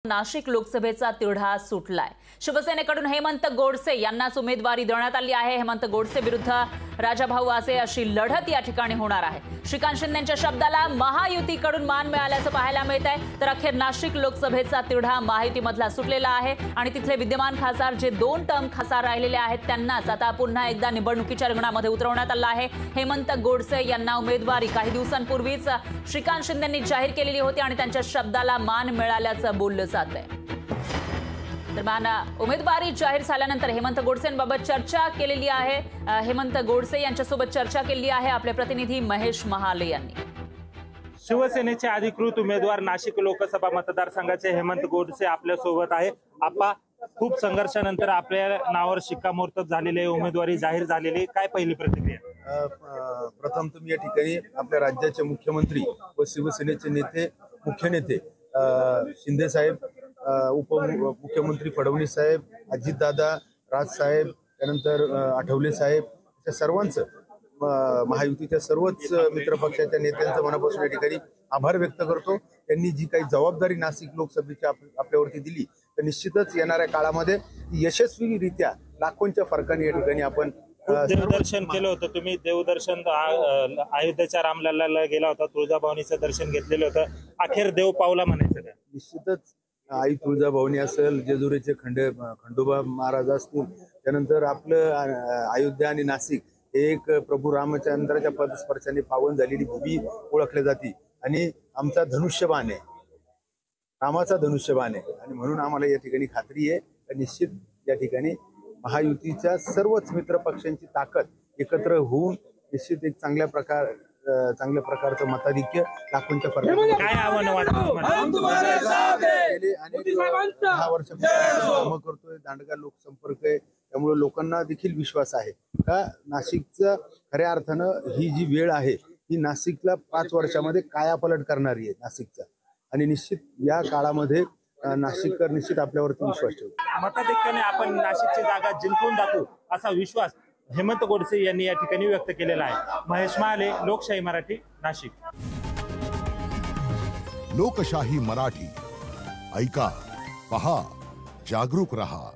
नाशिक लोकसभेचा तिढा सुटलाय। शिवसेनेकडून हेमंत गोडसे यांनाच उमेदवारी देण्यात आली आहे। हेमंत गोडसे विरुद्ध राजाभाऊ आसे अशी लढत या ठिकाणी होणार आहे। श्रीकांत शिंदेंच्या शब्दाला महायुतीकडून मान मिळाल्याचं पाहायला मिळत आहे। तर अखेर नाशिक लोकसभेचा तिढा महायुतीमधला सुटलेला आहे आणि तिथले विद्यमान खासदार जे 2 टर्म खासदार राहिलेले आहेत त्यांनाच आता पुन्हा एकदा निवडणुकीच्या रिंगणामध्ये उतरवण्यात आलं आहे। हेमंत गोडसे यांना उमेदवारी काही दिवसांपूर्वीच श्रीकांत शिंदेंनी जाहीर केलेली होती आणि त्यांच्या शब्दाला मान मिळाल्याचं बोललं जातंय। दरम्यान उमेदवारी जाहीर झाल्यानंतर हेमंत गोडसेंबाबत चर्चा केलेली आहे। हेमंत गोडसे यांच्यासोबत चर्चा केली आहे आपले प्रतिनिधी महेश महाले यांनी। शिवसेनेचे अधिकृत उमेदवार नाशिक लोकसभा मतदारसंघाचे हेमंत गोडसे आपल्या सोबत आहे। आपा खूप संघर्षानंतर आपल्या नावावर शिक्कामोर्तब झालेले उमेदवारी जाहीर झालेली, काय पहिली प्रतिक्रिया? प्रथम तुम्ही या ठिकाणी आपल्या राज्याचे मुख्यमंत्री व शिवसेनेचे नेते मुख्य नेते शिंदे साहेब, उपमुख्यमंत्री फडणवीस साहेब, अजितदादा, राज साहेब, त्यानंतर आठवले साहेब, त्या सर्वांचं महायुतीच्या सर्वच मित्रपक्षाच्या नेत्यांचं मनापासून या ठिकाणी आभार व्यक्त करतो। त्यांनी जी काही जबाबदारी नाशिक लोकसभेची आपल्यावरती दिली तर निश्चितच येणाऱ्या काळामध्ये यशस्वीरित्या लाखोंच्या फरकाने या ठिकाणी आपण देवदर्शन केलं होतं। तुम्ही देवदर्शन अयोध्येच्या रामलल्लाला गेला होता, तुळजाभवानीचं दर्शन घेतलेलं होतं, अखेर देव पावला म्हणायचं का? निश्चितच आई तुळजाभवानी असेल, जेजुरीचे खंडोबा महाराज असतील, त्यानंतर आपलं अयोध्या आणि नाशिक एक प्रभू रामचंद्राच्या पदस्पर्शाने पावन झालेली भूमी ओळखली जाते आणि आमचा धनुष्यबाण आहे, रामाचा धनुष्यबाण आहे आणि म्हणून आम्हाला या ठिकाणी खात्री आहे निश्चित या ठिकाणी महायुतीच्या सर्वच मित्र पक्षांची ताकद एकत्र होऊन निश्चित एक चांगल्या प्रकारचं मताधिक्य लाखोंच्या फरकाने काय आव्हान वाटतं? गेले अनेक 10 वर्षापासून काम करतोय, दांडगा लोकसंपर्क आहे, त्यामुळे लोकांना देखील विश्वास आहे का नाशिकचं खऱ्या अर्थानं ही जी वेळ आहे ही नाशिकला 5 वर्षामध्ये कायापालट करणारी आहे नाशिकचा आणि निश्चित या काळामध्ये नाशिककर निश्चित आपल्यावरती विश्वास ठेवतो। मताधिक्याने आपण नाशिकची जागा जिंकून दाखवू असा विश्वास हेमंत गोडसे यांनी या ठिकाणी व्यक्त केलेला आहे। महेश महाले, लोकशाही मराठी, नाशिक। लोकशाही मराठी ऐका, पहा, जागरूक रहा।